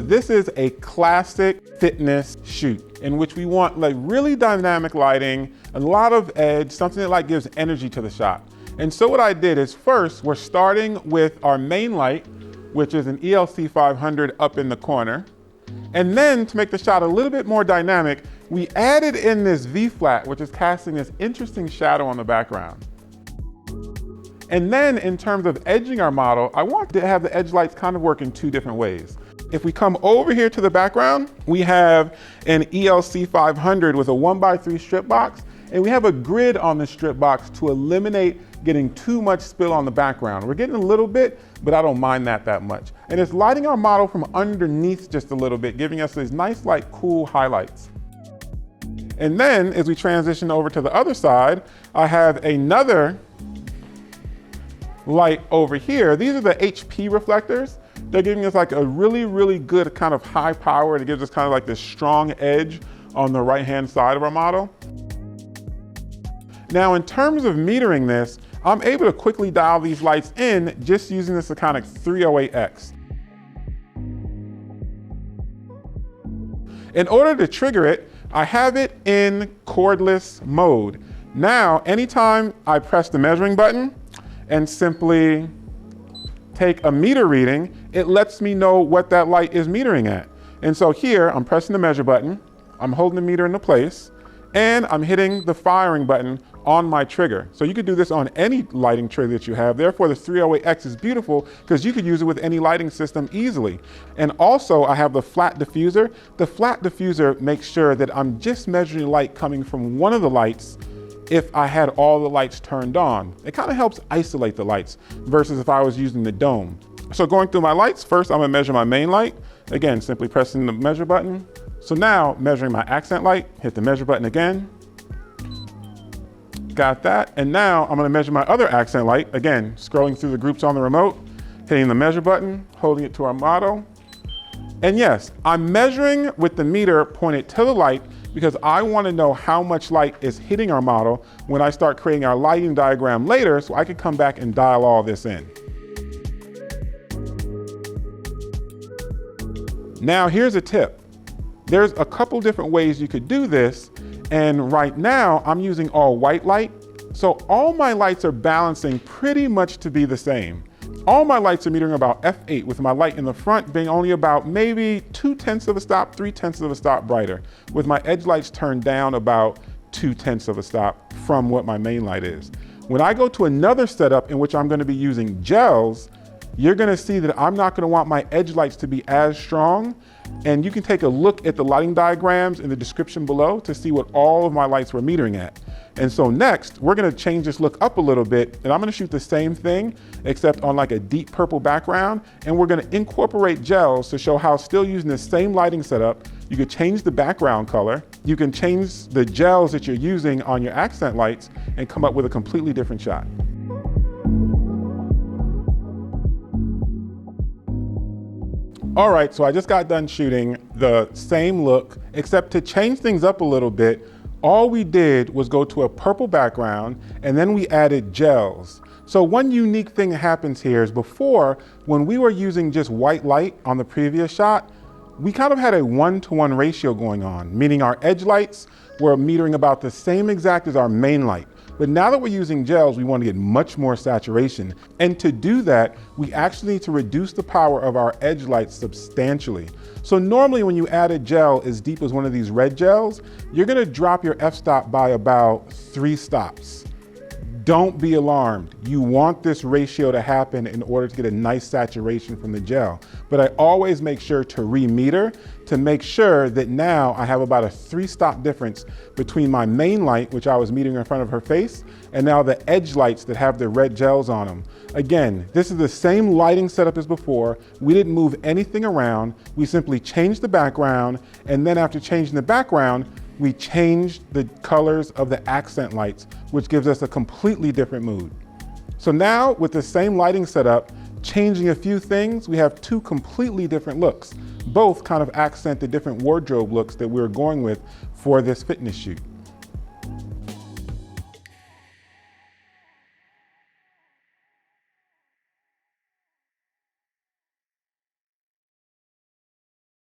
this is a classic fitness shoot in which we want like really dynamic lighting, a lot of edge, something that like gives energy to the shot. And so what I did is first, we're starting with our main light, which is an ELC 500 up in the corner. And then to make the shot a little bit more dynamic, we added in this V-flat, which is casting this interesting shadow on the background. And then in terms of edging our model, I want to have the edge lights kind of work in two different ways. If we come over here to the background, we have an ELC 500 with a 1x3 strip box, and we have a grid on the strip box to eliminate getting too much spill on the background. We're getting a little bit, but I don't mind that much. And it's lighting our model from underneath just a little bit, giving us these nice, like, cool highlights. And then as we transition over to the other side, I have another light over here. These are the HP reflectors. They're giving us like a really, really good kind of high power. It gives us kind of like this strong edge on the right-hand side of our model. Now, in terms of metering this, I'm able to quickly dial these lights in just using the Sekonic L-308x. In order to trigger it, I have it in cordless mode. Now, anytime I press the measuring button and simply take a meter reading, it lets me know what that light is metering at. And so here, I'm pressing the measure button, I'm holding the meter into place, and I'm hitting the firing button on my trigger. So you could do this on any lighting trigger that you have. Therefore, the 308X is beautiful because you could use it with any lighting system easily. And also, I have the flat diffuser. The flat diffuser makes sure that I'm just measuring light coming from one of the lights if I had all the lights turned on. It kind of helps isolate the lights versus if I was using the dome. So going through my lights, first I'm gonna measure my main light. Again, simply pressing the measure button. So now measuring my accent light, hit the measure button again. Got that. And now I'm gonna measure my other accent light. Again, scrolling through the groups on the remote, hitting the measure button, holding it to our model. And yes, I'm measuring with the meter pointed to the light because I want to know how much light is hitting our model when I start creating our lighting diagram later, so I can come back and dial all this in. Now here's a tip. There's a couple different ways you could do this, and right now I'm using all white light, so all my lights are balancing pretty much to be the same. All my lights are metering about f8, with my light in the front being only about maybe 0.2 of a stop, 0.3 of a stop brighter, with my edge lights turned down about 0.2 of a stop from what my main light is. When I go to another setup in which I'm going to be using gels, you're going to see that I'm not going to want my edge lights to be as strong. And you can take a look at the lighting diagrams in the description below to see what all of my lights were metering at. And so next, we're gonna change this look up a little bit, and I'm gonna shoot the same thing, except on like a deep purple background, and we're gonna incorporate gels to show how, still using the same lighting setup, you could change the background color, you can change the gels that you're using on your accent lights, and come up with a completely different shot. All right, so I just got done shooting the same look, except to change things up a little bit, all we did was go to a purple background and then we added gels. So one unique thing that happens here is before, when we were using just white light on the previous shot, we kind of had a 1-to-1 ratio going on, meaning our edge lights were metering about the same exact as our main light. But now that we're using gels, we want to get much more saturation. And to do that, we actually need to reduce the power of our edge lights substantially. So normally when you add a gel as deep as one of these red gels, you're gonna drop your f-stop by about 3 stops. Don't be alarmed. You want this ratio to happen in order to get a nice saturation from the gel. But I always make sure to re-meter to make sure that now I have about a 3-stop difference between my main light, which I was metering in front of her face, and now the edge lights that have the red gels on them. Again, this is the same lighting setup as before. We didn't move anything around. We simply changed the background, and then after changing the background, we changed the colors of the accent lights, which gives us a completely different mood. So now with the same lighting setup, changing a few things, we have 2 completely different looks. Both kind of accent the different wardrobe looks that we're going with for this fitness shoot.